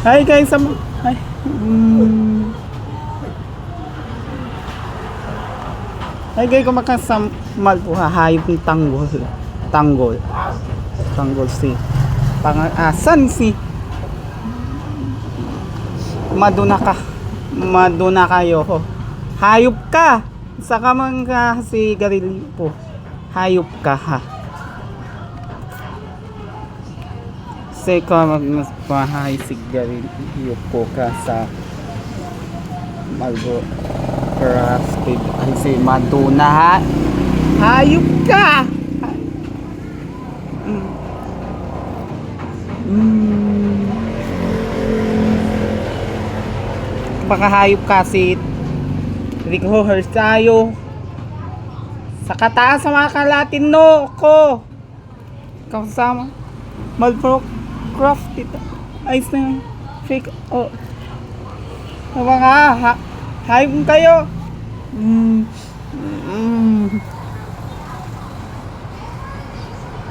Hi guys, hi. Mm. Hi guys, kumakasamal po hayop ng tanggol. Tanggol. Tanggol si. Pangasan si. Maduna kayo. Hayop ka. Saka man ka si Garilio po. Hayop ka ha. Seka magpahay si Garilio po ka sa Malbo crafted ay si Maduna ha. Hayop ka. Baka hayop kasi Rico tayo sa kataas sa mga kalatino ko kasama Malbrook crafted ayos na yun. Fake mga hayop kayo.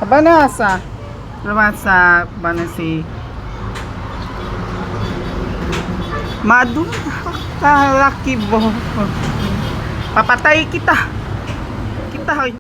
Abanasa bana si Madu kalaki bo papatay kita hoy.